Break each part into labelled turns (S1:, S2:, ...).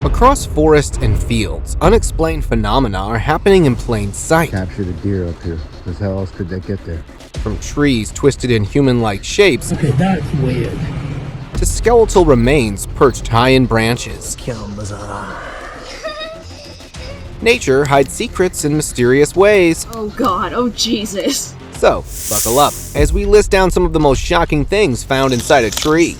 S1: Across forests and fields, unexplained phenomena are happening in plain sight.
S2: Captured a deer up here, because how else could they get there?
S1: From trees twisted in human-like shapes
S3: Okay, that's weird.
S1: to skeletal remains perched high in branches. Nature hides secrets in mysterious ways.
S4: Oh God, oh Jesus.
S1: So, buckle up as we list down some of the most shocking things found inside a tree.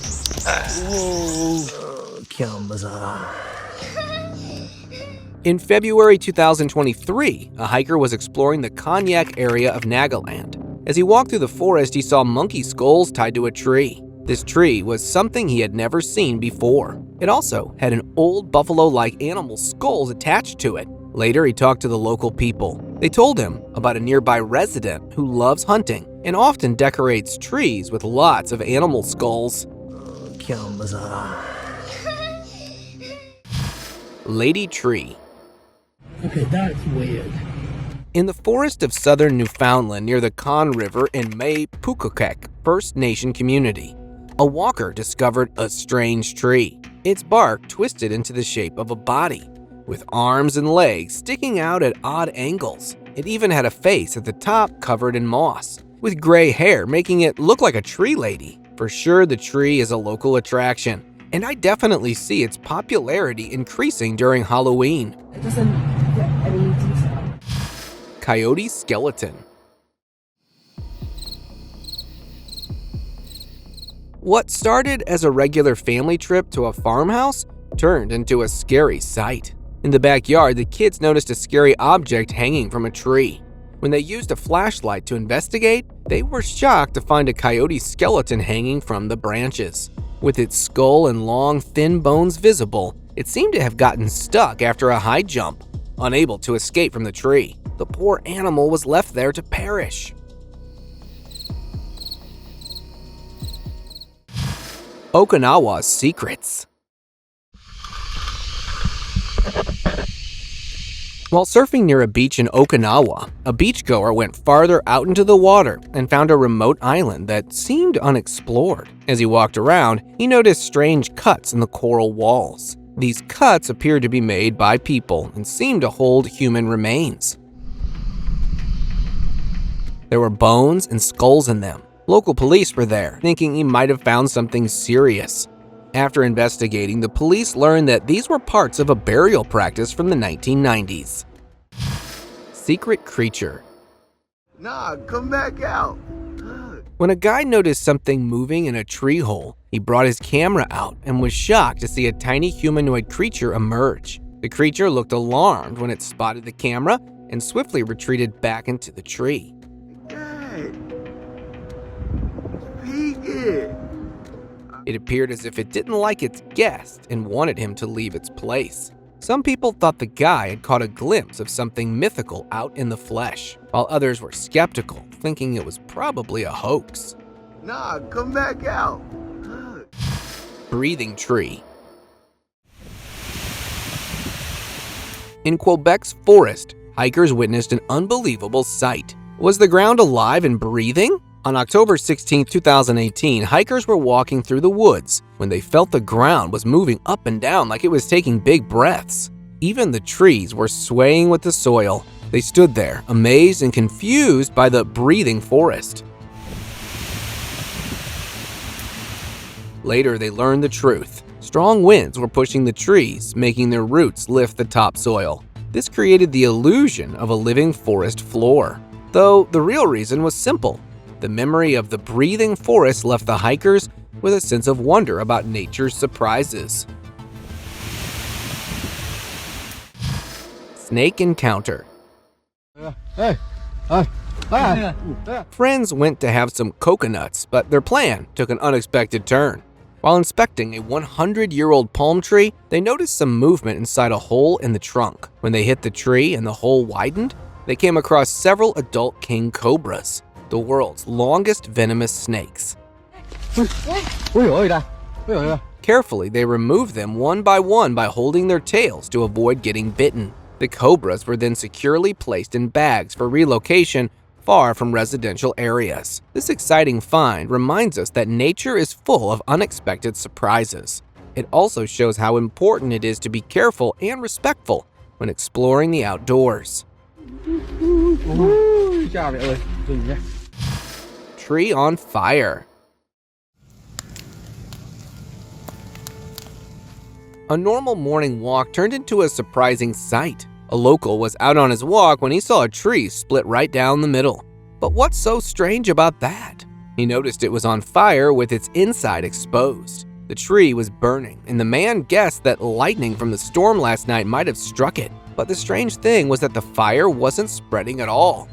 S1: In February 2023, a hiker was exploring the Konyak area of Nagaland. As he walked through the forest, he saw monkey skulls tied to a tree. This tree was something he had never seen before. It also had an old buffalo-like animal skulls attached to it. Later, he talked to the local people. They told him about a nearby resident who loves hunting and often decorates trees with lots of animal skulls. Lady Tree.
S3: Okay, that's weird.
S1: In the forest of southern Newfoundland near the Con River in May Pukukek First Nation community, a walker discovered a strange tree. Its bark twisted into the shape of a body, with arms and legs sticking out at odd angles. It even had a face at the top covered in moss, with gray hair making it look like a tree lady. For sure, the tree is a local attraction, and I definitely see its popularity increasing during Halloween.
S4: It doesn't get any detail.
S1: Coyote Skeleton. What started as a regular family trip to a farmhouse turned into a scary sight. In the backyard, the kids noticed a scary object hanging from a tree. When they used a flashlight to investigate, they were shocked to find a coyote skeleton hanging from the branches. With its skull and long, thin bones visible, it seemed to have gotten stuck after a high jump. Unable to escape from the tree, the poor animal was left there to perish. Okinawas Secrets. While surfing near a beach in Okinawa, a beachgoer went farther out into the water and found a remote island that seemed unexplored. As he walked around, he noticed strange cuts in the coral walls. These cuts appeared to be made by people and seemed to hold human remains. There were bones and skulls in them. Local police were there, thinking he might have found something serious. After investigating, the police learned that these were parts of a burial practice from the 1990s. Secret creature.
S2: Nah, come back out.
S1: When a guy noticed something moving in a tree hole, he brought his camera out and was shocked to see a tiny humanoid creature emerge. The creature looked alarmed when it spotted the camera and swiftly retreated back into the tree.
S2: Hey, peek it.
S1: It appeared as if it didn't like its guest and wanted him to leave its place. Some people thought the guy had caught a glimpse of something mythical out in the flesh, while others were skeptical, thinking it was probably a hoax.
S2: Nah, come back out.
S1: Breathing tree. In Quebec's forest, hikers witnessed an unbelievable sight. Was the ground alive and breathing? On October 16, 2018, hikers were walking through the woods when they felt the ground was moving up and down like it was taking big breaths. Even the trees were swaying with the soil. They stood there, amazed and confused by the breathing forest. Later, they learned the truth. Strong winds were pushing the trees, making their roots lift the topsoil. This created the illusion of a living forest floor. Though the real reason was simple. The memory of the breathing forest left the hikers with a sense of wonder about nature's surprises. Snake encounter. Friends went to have some coconuts, but their plan took an unexpected turn. While inspecting a 100-year-old palm tree, they noticed some movement inside a hole in the trunk. When they hit the tree and the hole widened, they came across several adult king cobras, the world's longest venomous snakes. Carefully, they removed them one by holding their tails to avoid getting bitten. The cobras were then securely placed in bags for relocation far from residential areas. This exciting find reminds us that nature is full of unexpected surprises. It also shows how important it is to be careful and respectful when exploring the outdoors. Tree on fire. A normal morning walk turned into a surprising sight. A local was out on his walk when he saw a tree split right down the middle. But what's so strange about that? He noticed it was on fire with its inside exposed. The tree was burning, and the man guessed that lightning from the storm last night might have struck it. But the strange thing was that the fire wasn't spreading at all.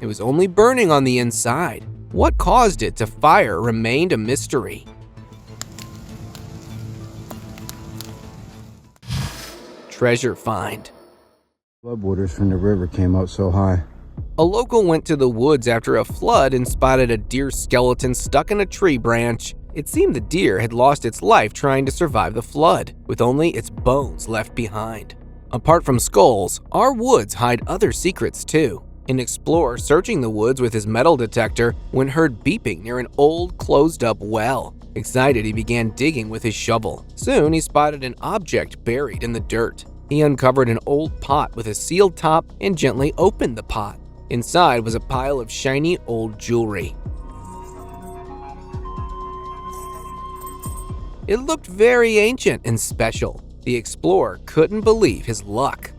S1: It was only burning on the inside. What caused it to fire remained a mystery. Treasure find.
S5: Floodwaters from the river came out so high.
S1: A local went to the woods after a flood and spotted a deer skeleton stuck in a tree branch. It seemed the deer had lost its life trying to survive the flood, with only its bones left behind. Apart from skulls, our woods hide other secrets too. An explorer searching the woods with his metal detector when heard beeping near an old, closed-up well. Excited, he began digging with his shovel. Soon, he spotted an object buried in the dirt. He uncovered an old pot with a sealed top and gently opened the pot. Inside was a pile of shiny old jewelry. It looked very ancient and special. The explorer couldn't believe his luck.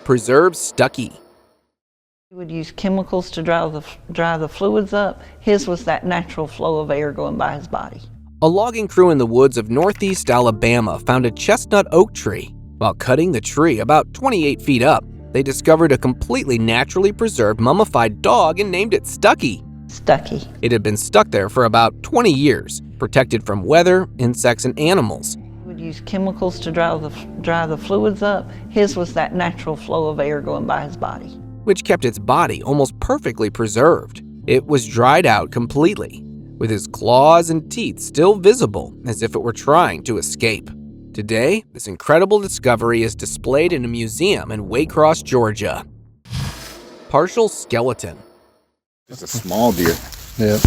S1: Preserved Stucky.
S6: He would use chemicals to dry the fluids up. His was that natural flow of air going by his body.
S1: A logging crew in the woods of northeast Alabama found a chestnut oak tree. While cutting the tree about 28 feet up, they discovered a completely naturally preserved mummified dog and named it Stucky.
S6: Stucky.
S1: It had been stuck there for about 20 years, protected from weather, insects, and animals.
S6: He would use chemicals to dry the fluids up. His was that natural flow of air going by his body,
S1: which kept its body almost perfectly preserved. It was dried out completely, with his claws and teeth still visible as if it were trying to escape. Today, this incredible discovery is displayed in a museum in Waycross, Georgia. Partial skeleton.
S5: It's a small deer. Yeah.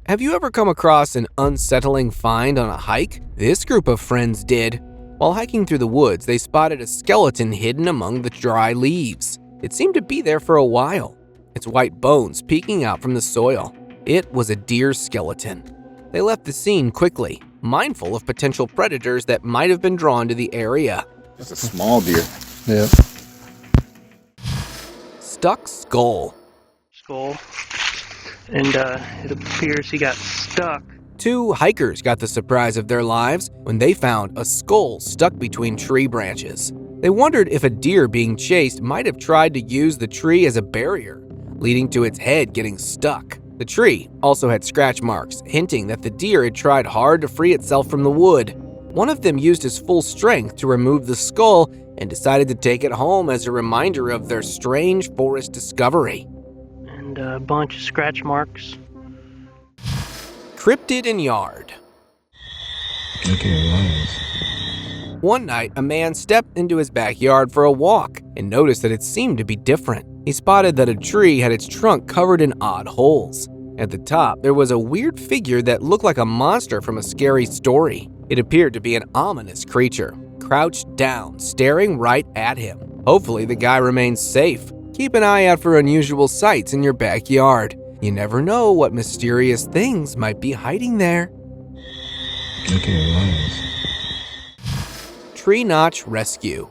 S1: Have you ever come across an unsettling find on a hike? This group of friends did. While hiking through the woods, they spotted a skeleton hidden among the dry leaves. It seemed to be there for a while, its white bones peeking out from the soil. It was a deer skeleton. They left the scene quickly, mindful of potential predators that might have been drawn to the area.
S5: It's a small deer. Yeah.
S1: Stuck skull.
S7: And it appears he got stuck.
S1: Two hikers got the surprise of their lives when they found a skull stuck between tree branches. They wondered if a deer being chased might have tried to use the tree as a barrier, leading to its head getting stuck. The tree also had scratch marks, hinting that the deer had tried hard to free itself from the wood. One of them used his full strength to remove the skull and decided to take it home as a reminder of their strange forest discovery.
S7: And a bunch of scratch marks.
S1: Crypted in yard. One night, a man stepped into his backyard for a walk and noticed that it seemed to be different. He spotted that a tree had its trunk covered in odd holes. At the top, there was a weird figure that looked like a monster from a scary story. It appeared to be an ominous creature, crouched down, staring right at him. Hopefully, the guy remains safe. Keep an eye out for unusual sights in your backyard. You never know what mysterious things might be hiding there. Tree Notch Rescue.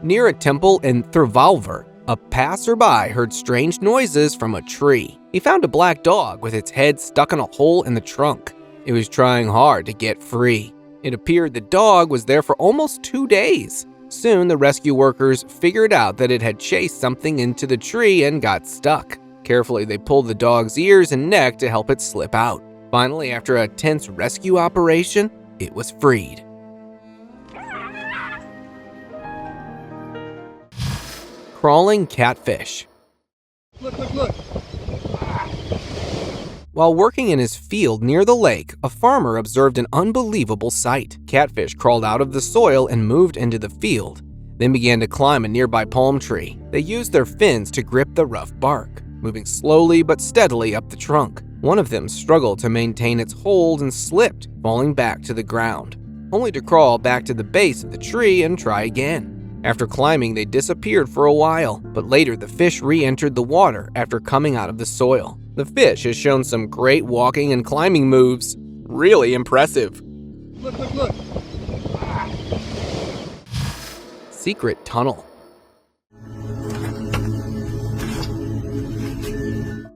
S1: Near a temple in Thirvalver, a passerby heard strange noises from a tree. He found a black dog with its head stuck in a hole in the trunk. It was trying hard to get free. It appeared the dog was there for almost 2 days. Soon, the rescue workers figured out that it had chased something into the tree and got stuck. Carefully, they pulled the dog's ears and neck to help it slip out. Finally, after a tense rescue operation, it was freed. Crawling catfish.
S2: Look.
S1: While working in his field near the lake, a farmer observed an unbelievable sight. Catfish crawled out of the soil and moved into the field. then began to climb a nearby palm tree. They used their fins to grip the rough bark, moving slowly but steadily up the trunk. One of them struggled to maintain its hold and slipped, falling back to the ground, only to crawl back to the base of the tree and try again. After climbing, they disappeared for a while, but later the fish re-entered the water after coming out of the soil. The fish has shown some great walking and climbing moves. Really impressive.
S2: Look, look, look.
S1: Secret tunnel.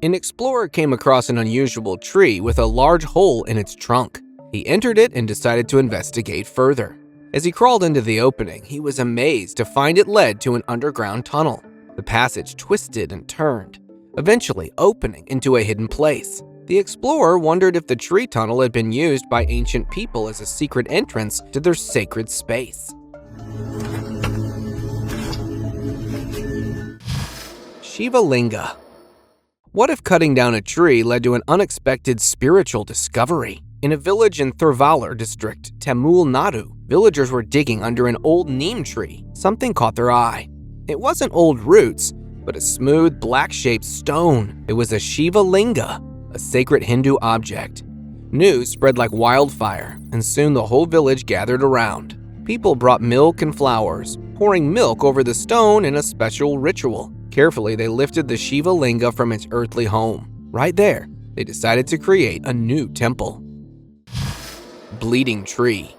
S1: An explorer came across an unusual tree with a large hole in its trunk. He entered it and decided to investigate further. As he crawled into the opening, he was amazed to find it led to an underground tunnel. The passage twisted and turned, eventually opening into a hidden place. The explorer wondered if the tree tunnel had been used by ancient people as a secret entrance to their sacred space. Shiva Linga. What if cutting down a tree led to an unexpected spiritual discovery? In a village in Thiruvallur district, Tamil Nadu, villagers were digging under an old neem tree. Something caught their eye. It wasn't old roots, but a smooth, black-shaped stone. It was a Shiva Linga, a sacred Hindu object. News spread like wildfire, and soon the whole village gathered around. People brought milk and flowers, pouring milk over the stone in a special ritual. Carefully, they lifted the Shiva Linga from its earthly home. Right there, they decided to create a new temple. Bleeding tree.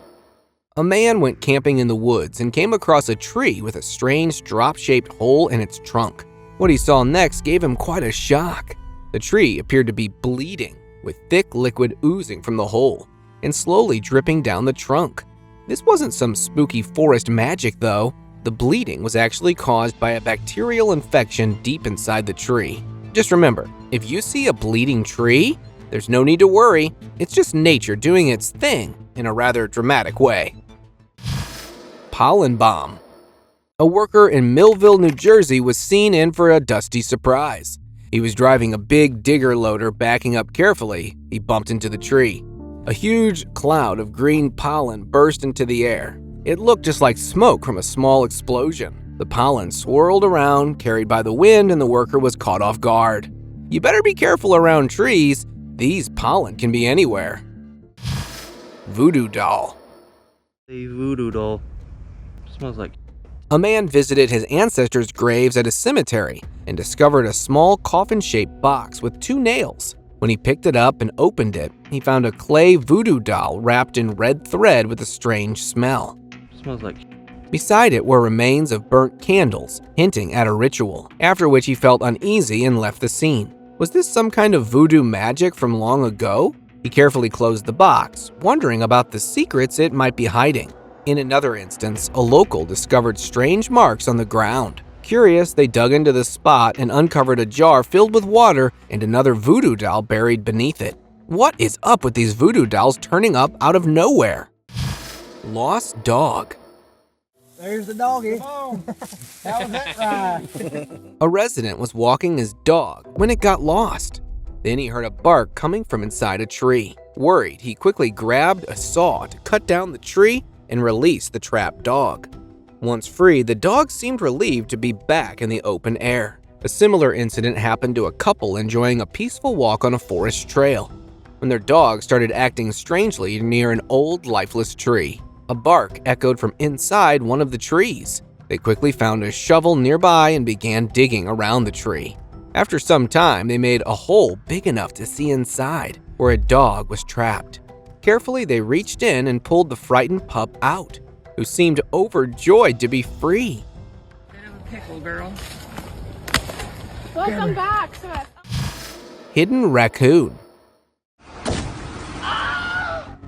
S1: A man went camping in the woods and came across a tree with a strange drop-shaped hole in its trunk. What he saw next gave him quite a shock. The tree appeared to be bleeding, with thick liquid oozing from the hole and slowly dripping down the trunk. This wasn't some spooky forest magic though. The bleeding was actually caused by a bacterial infection deep inside the tree. Just remember, if you see a bleeding tree, there's no need to worry. It's just nature doing its thing in a rather dramatic way. Pollen Bomb. A worker in Millville, New Jersey was seen in for a dusty surprise. He was driving a big digger loader. Backing up carefully, he bumped into the tree. A huge cloud of green pollen burst into the air. It looked just like smoke from a small explosion. The pollen swirled around, carried by the wind, and the worker was caught off guard. You better be careful around trees. These pollen can be anywhere. Voodoo Doll.
S7: A voodoo doll. Smells like.
S1: A man visited his ancestors' graves at a cemetery and discovered a small coffin-shaped box with 2 nails. When he picked it up and opened it, he found a clay voodoo doll wrapped in red thread with a strange smell.
S7: Smells like.
S1: Beside it were remains of burnt candles, hinting at a ritual, after which he felt uneasy and left the scene. Was this some kind of voodoo magic from long ago? He carefully closed the box, wondering about the secrets it might be hiding. In another instance, a local discovered strange marks on the ground. Curious, they dug into the spot and uncovered a jar filled with water and another voodoo doll buried beneath it. What is up with these voodoo dolls turning up out of nowhere? Lost dog.
S3: There's the doggy. How was that ride?
S1: A resident was walking his dog when it got lost. Then he heard a bark coming from inside a tree. Worried, he quickly grabbed a saw to cut down the tree and release the trapped dog. Once free, the dog seemed relieved to be back in the open air. A similar incident happened to a couple enjoying a peaceful walk on a forest trail, when their dog started acting strangely near an old, lifeless tree. A bark echoed from inside one of the trees. They quickly found a shovel nearby and began digging around the tree. After some time, they made a hole big enough to see inside, where a dog was trapped. Carefully, they reached in and pulled the frightened pup out, who seemed overjoyed to be free.
S6: Pickle girl.
S4: Welcome back.
S1: Hidden raccoon.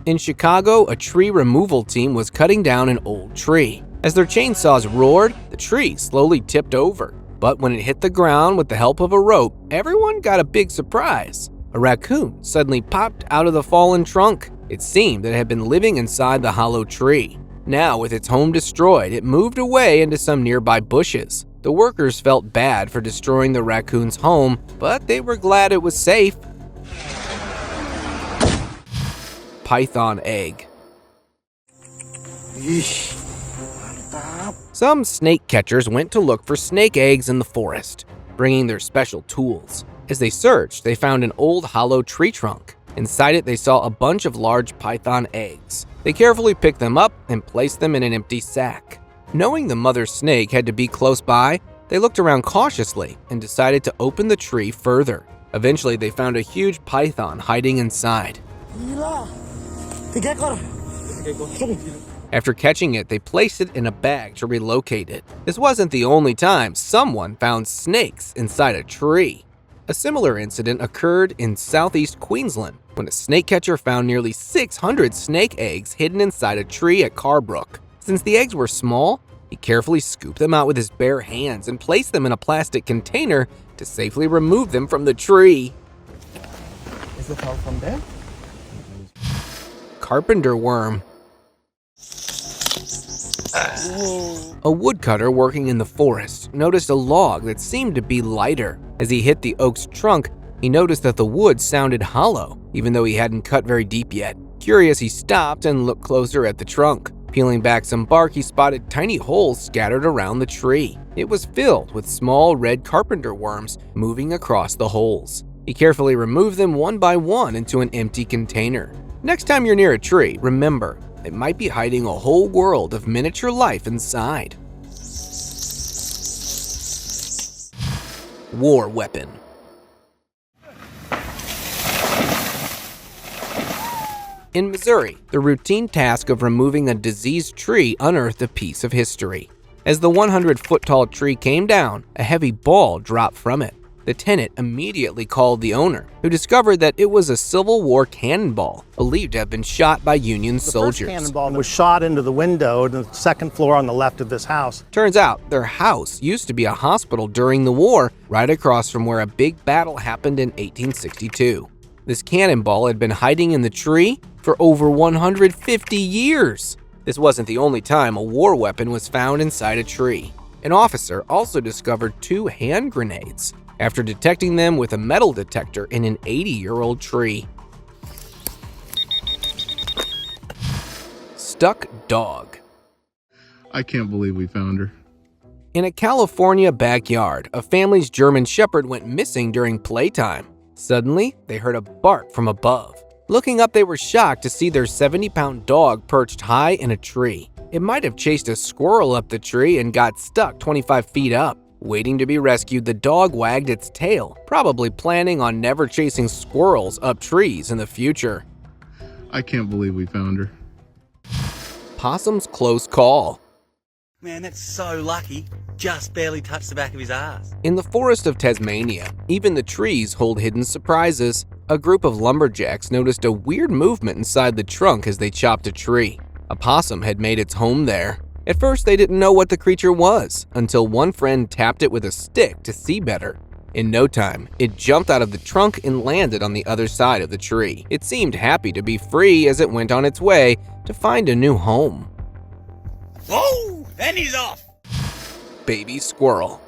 S1: In Chicago, a tree removal team was cutting down an old tree. As their chainsaws roared, the tree slowly tipped over. But when it hit the ground with the help of a rope, everyone got a big surprise. A raccoon suddenly popped out of the fallen trunk. It seemed that it had been living inside the hollow tree. Now, with its home destroyed, it moved away into some nearby bushes. The workers felt bad for destroying the raccoon's home, but they were glad it was safe. Python egg.
S2: Yeesh. Mantap.
S1: Some snake catchers went to look for snake eggs in the forest, bringing their special tools. As they searched, they found an old hollow tree trunk. Inside it, they saw a bunch of large python eggs. They carefully picked them up and placed them in an empty sack. Knowing the mother snake had to be close by, they looked around cautiously and decided to open the tree further. Eventually, they found a huge python hiding inside. After catching it, they placed it in a bag to relocate it. This wasn't the only time someone found snakes inside a tree. A similar incident occurred in southeast Queensland when a snake catcher found nearly 600 snake eggs hidden inside a tree at Carbrook. Since the eggs were small, he carefully scooped them out with his bare hands and placed them in a plastic container to safely remove them from the tree.
S3: Is the fall from there?
S1: Carpenter Worm. A woodcutter working in the forest noticed a log that seemed to be lighter. As he hit the oak's trunk, he noticed that the wood sounded hollow, even though he hadn't cut very deep yet. Curious, he stopped and looked closer at the trunk. Peeling back some bark, he spotted tiny holes scattered around the tree. It was filled with small red carpenter worms moving across the holes. He carefully removed them one by one into an empty container. Next time you're near a tree, remember, it might be hiding a whole world of miniature life inside. War weapon. In Missouri, the routine task of removing a diseased tree unearthed a piece of history. As the 100-foot-tall tree came down, a heavy ball dropped from it. The tenant immediately called the owner, who discovered that it was a Civil War cannonball, believed to have been shot by Union soldiers.
S8: The first cannonball was shot into the window on the second floor on the left of this house.
S1: Turns out their house used to be a hospital during the war, right across from where a big battle happened in 1862. This cannonball had been hiding in the tree for over 150 years. This wasn't the only time a war weapon was found inside a tree. An officer also discovered 2 hand grenades after detecting them with a metal detector in an 80-year-old tree. Stuck dog.
S9: I can't believe we found her.
S1: In a California backyard, a family's German Shepherd went missing during playtime. Suddenly, they heard a bark from above. Looking up, they were shocked to see their 70-pound dog perched high in a tree. It might have chased a squirrel up the tree and got stuck 25 feet up. Waiting to be rescued, the dog wagged its tail, probably planning on never chasing squirrels up trees in the future.
S9: I can't believe we found her.
S1: Possum's close call.
S10: Man, that's so lucky. Just barely touched the back of his ass.
S1: In the forest of Tasmania, even the trees hold hidden surprises. A group of lumberjacks noticed a weird movement inside the trunk as they chopped a tree. A possum had made its home there. At first, they didn't know what the creature was, until one friend tapped it with a stick to see better. In no time, it jumped out of the trunk and landed on the other side of the tree. It seemed happy to be free as it went on its way to find a new home.
S10: Whoa! And he's off!
S1: Baby squirrel.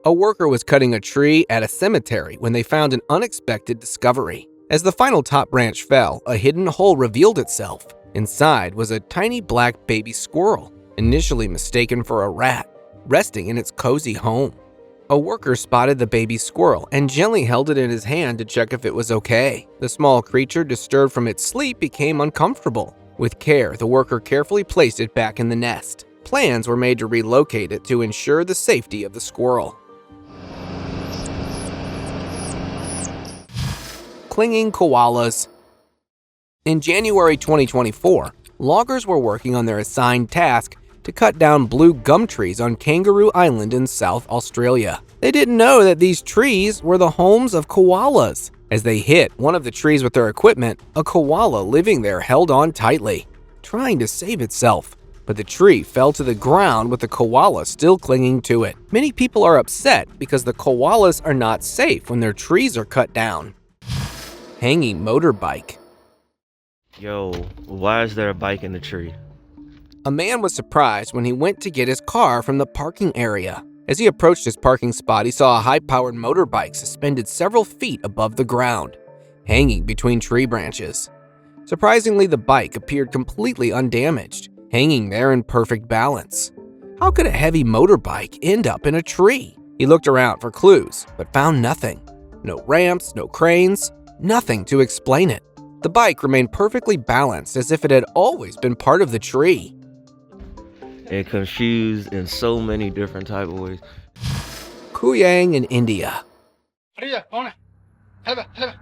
S1: A worker was cutting a tree at a cemetery when they found an unexpected discovery. As the final top branch fell, a hidden hole revealed itself. Inside was a tiny black baby squirrel, initially mistaken for a rat, resting in its cozy home. A worker spotted the baby squirrel and gently held it in his hand to check if it was okay. The small creature, disturbed from its sleep, became uncomfortable. With care, the worker carefully placed it back in the nest. Plans were made to relocate it to ensure the safety of the squirrel. Clinging koalas. In January 2024, loggers were working on their assigned task to cut down blue gum trees on Kangaroo Island in South Australia. They didn't know that these trees were the homes of koalas. As they hit one of the trees with their equipment, a koala living there held on tightly, trying to save itself. But the tree fell to the ground with the koala still clinging to it. Many people are upset because the koalas are not safe when their trees are cut down. Hanging motorbike.
S7: Yo, why is there a bike in the tree?
S1: A man was surprised when he went to get his car from the parking area. As he approached his parking spot, he saw a high-powered motorbike suspended several feet above the ground, hanging between tree branches. Surprisingly, the bike appeared completely undamaged, hanging there in perfect balance. How could a heavy motorbike end up in a tree? He looked around for clues, but found nothing. No ramps, no cranes, nothing to explain it. The bike remained perfectly balanced as if it had always been part of the tree.
S7: And confused in so many different type of ways.
S1: Kuang in India.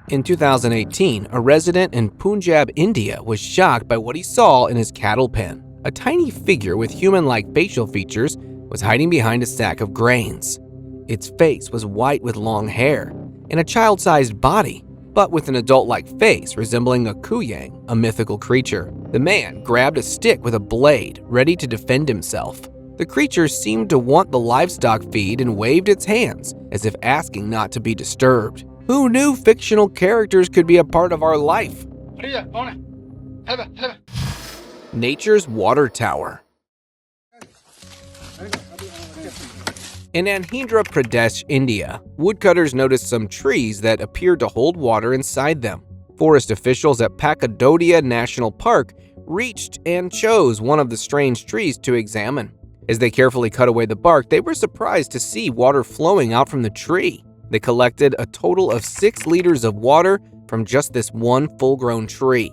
S1: In 2018, a resident in Punjab, India was shocked by what he saw in his cattle pen. A tiny figure with human-like facial features was hiding behind a stack of grains. Its face was white with long hair and a child-sized body, but with an adult-like face resembling a Kuang, a mythical creature. The man grabbed a stick with a blade, ready to defend himself. The creature seemed to want the livestock feed and waved its hands as if asking not to be disturbed. Who knew fictional characters could be a part of our life? Nature's water tower. In Andhra Pradesh, India, woodcutters noticed some trees that appeared to hold water inside them. Forest officials at Pakadodia National Park reached and chose one of the strange trees to examine. As they carefully cut away the bark, they were surprised to see water flowing out from the tree. They collected a total of 6 liters of water from just this one full-grown tree.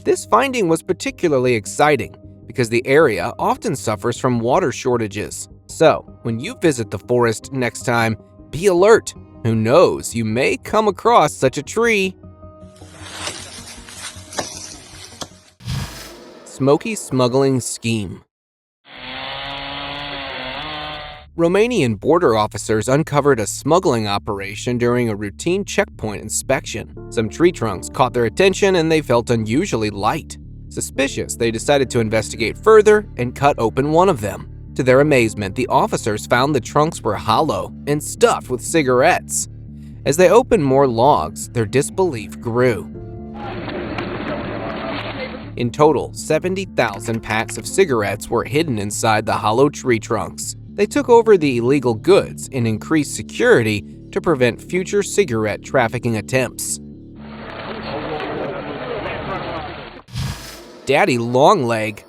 S1: This finding was particularly exciting because the area often suffers from water shortages. So, when you visit the forest next time, be alert. Who knows, you may come across such a tree. Smoky smuggling scheme. Romanian border officers uncovered a smuggling operation during a routine checkpoint inspection. Some tree trunks caught their attention and they felt unusually light. Suspicious, they decided to investigate further and cut open one of them. To their amazement, the officers found the trunks were hollow and stuffed with cigarettes. As they opened more logs, their disbelief grew. In total, 70,000 packs of cigarettes were hidden inside the hollow tree trunks. They took over the illegal goods and increased security to prevent future cigarette trafficking attempts. Daddy Longleg.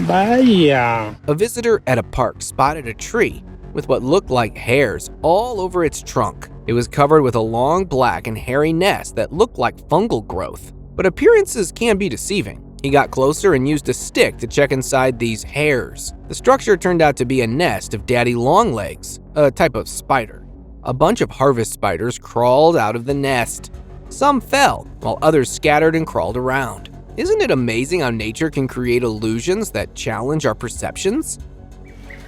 S3: Vaya.
S1: A visitor at a park spotted a tree with what looked like hairs all over its trunk. It was covered with a long black and hairy nest that looked like fungal growth. But appearances can be deceiving. He got closer and used a stick to check inside these hairs. The structure turned out to be a nest of daddy longlegs, a type of spider. A bunch of harvest spiders crawled out of the nest. Some fell, while others scattered and crawled around. Isn't it amazing how nature can create illusions that challenge our perceptions?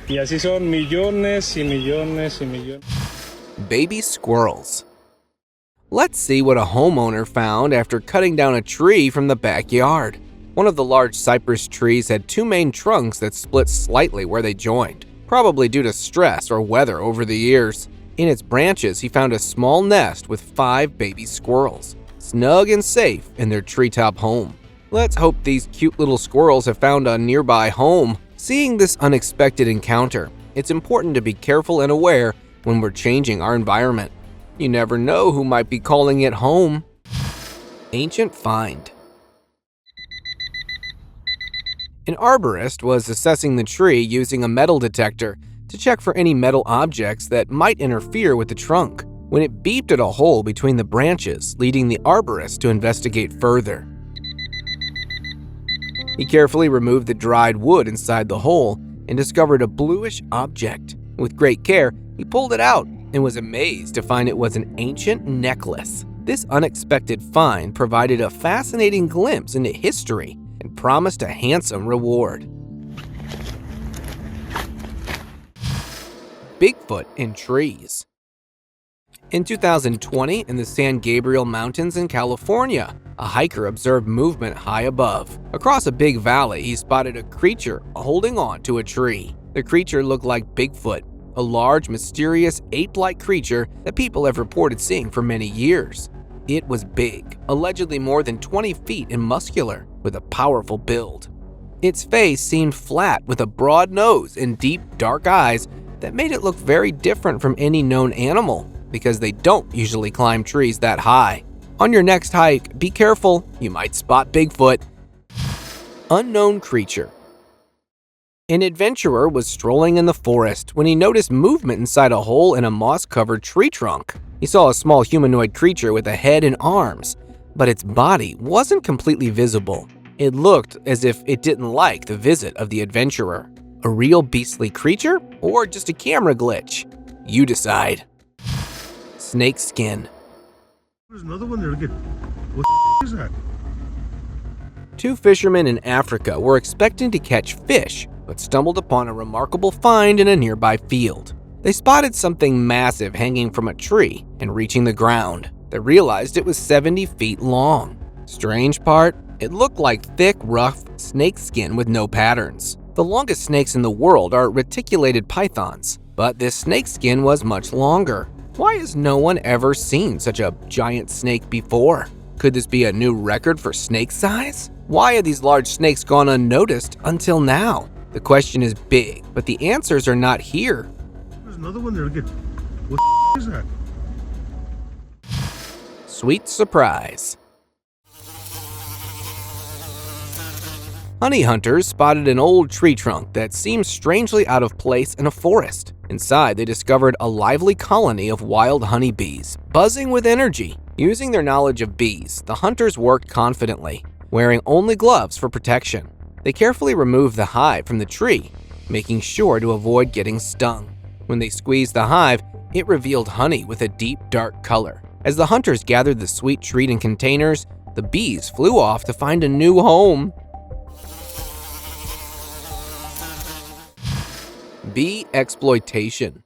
S3: Y así son millones y millones y millones.
S1: Baby squirrels. Let's see what a homeowner found after cutting down a tree from the backyard. One of the large cypress trees had 2 main trunks that split slightly where they joined, probably due to stress or weather over the years. In its branches, he found a small nest with 5 baby squirrels, snug and safe in their treetop home. Let's hope these cute little squirrels have found a nearby home. Seeing this unexpected encounter, it's important to be careful and aware when we're changing our environment. You never know who might be calling it home. Ancient find. An arborist was assessing the tree using a metal detector to check for any metal objects that might interfere with the trunk, when it beeped at a hole between the branches, leading the arborist to investigate further. He carefully removed the dried wood inside the hole and discovered a bluish object. With great care, he pulled it out and was amazed to find it was an ancient necklace. This unexpected find provided a fascinating glimpse into history and promised a handsome reward. Bigfoot in trees. In 2020, in the San Gabriel Mountains in California, a hiker observed movement high above. Across a big valley, he spotted a creature holding on to a tree. The creature looked like Bigfoot, a large, mysterious, ape-like creature that people have reported seeing for many years. It was big, allegedly more than 20 feet and muscular, with a powerful build. Its face seemed flat with a broad nose and deep, dark eyes that made it look very different from any known animal. because they don't usually climb trees that high. On your next hike, be careful, you might spot Bigfoot. Unknown creature. An adventurer was strolling in the forest when he noticed movement inside a hole in a moss-covered tree trunk. He saw a small humanoid creature with a head and arms, but its body wasn't completely visible. It looked as if it didn't like the visit of the adventurer. A real beastly creature or just a camera glitch? You decide. Snake skin.
S9: There's another one there. Look at what is that?
S1: Two fishermen in Africa were expecting to catch fish, but stumbled upon a remarkable find in a nearby field. They spotted something massive hanging from a tree and reaching the ground. They realized it was 70 feet long. Strange part, it looked like thick, rough snake skin with no patterns. The longest snakes in the world are reticulated pythons, but this snake skin was much longer. Why has no one ever seen such a giant snake before? Could this be a new record for snake size? Why have these large snakes gone unnoticed until now? The question is big, but the answers are not here.
S9: There's another one there. Look at what is that?
S1: Sweet surprise. Honey hunters spotted an old tree trunk that seemed strangely out of place in a forest. Inside, they discovered a lively colony of wild honeybees, buzzing with energy. Using their knowledge of bees, the hunters worked confidently, wearing only gloves for protection. They carefully removed the hive from the tree, making sure to avoid getting stung. When they squeezed the hive, it revealed honey with a deep, dark color. As the hunters gathered the sweet treat in containers, the bees flew off to find a new home. Bee exploitation.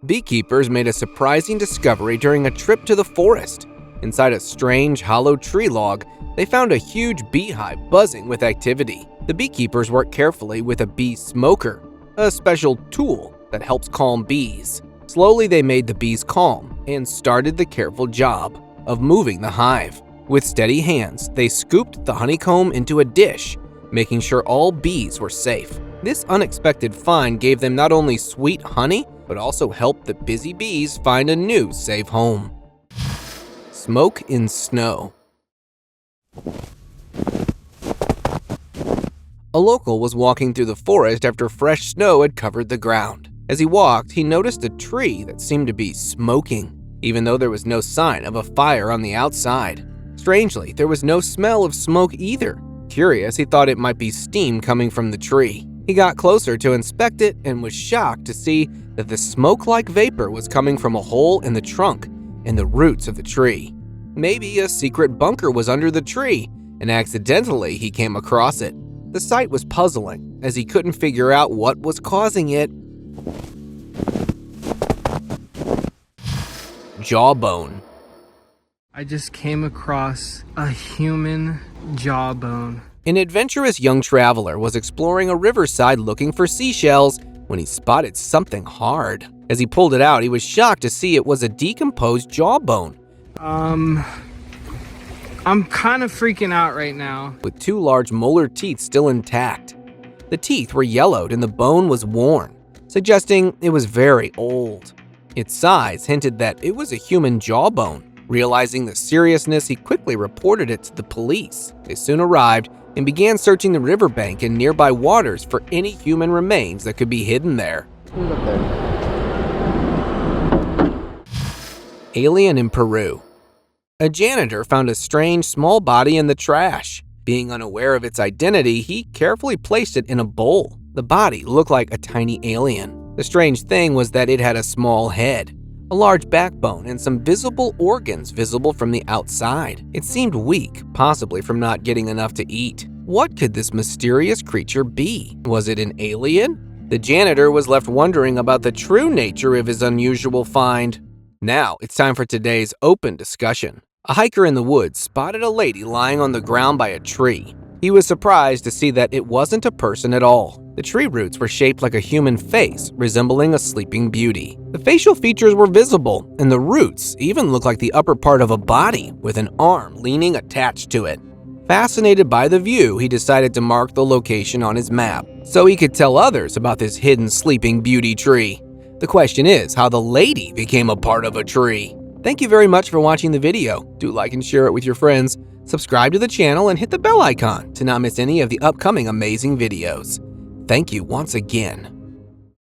S1: Beekeepers made a surprising discovery during a trip to the forest. Inside a strange, hollow tree log, they found a huge beehive buzzing with activity. The beekeepers worked carefully with a bee smoker, a special tool that helps calm bees. Slowly, they made the bees calm and started the careful job of moving the hive. With steady hands, they scooped the honeycomb into a dish, making sure all bees were safe. This unexpected find gave them not only sweet honey, but also helped the busy bees find a new safe home. Smoke in snow. A local was walking through the forest after fresh snow had covered the ground. As he walked, he noticed a tree that seemed to be smoking, even though there was no sign of a fire on the outside. Strangely, there was no smell of smoke either. Curious, he thought it might be steam coming from the tree. He got closer to inspect it and was shocked to see that the smoke-like vapor was coming from a hole in the trunk and the roots of the tree. Maybe a secret bunker was under the tree, and accidentally he came across it. The sight was puzzling, as he couldn't figure out what was causing it. Jawbone.
S11: I just came across a human jawbone.
S1: An adventurous young traveler was exploring a riverside looking for seashells when he spotted something hard. As he pulled it out, he was shocked to see it was a decomposed jawbone.
S11: I'm kind of freaking out right now.
S1: With two large molar teeth still intact. The teeth were yellowed and the bone was worn, suggesting it was very old. Its size hinted that it was a human jawbone. Realizing the seriousness, he quickly reported it to the police. They soon arrived and began searching the riverbank and nearby waters for any human remains that could be hidden there.
S5: Who's up there?
S1: Alien in Peru. A janitor found a strange small body in the trash. Being unaware of its identity, he carefully placed it in a bowl. The body looked like a tiny alien. The strange thing was that it had a small head, a large backbone, and some visible organs visible from the outside. It seemed weak, possibly from not getting enough to eat. What could this mysterious creature be? Was it an alien? The janitor was left wondering about the true nature of his unusual find. Now, it's time for today's open discussion. A hiker in the woods spotted a lady lying on the ground by a tree. He was surprised to see that it wasn't a person at all. The tree roots were shaped like a human face, resembling a sleeping beauty. The facial features were visible, and the roots even looked like the upper part of a body with an arm leaning attached to it. Fascinated by the view, he decided to mark the location on his map so he could tell others about this hidden sleeping beauty tree. The question is how the lady became a part of a tree. Thank you very much for watching the video. Do like and share it with your friends. Subscribe to the channel and hit the bell icon to not miss any of the upcoming amazing videos. Thank you once again.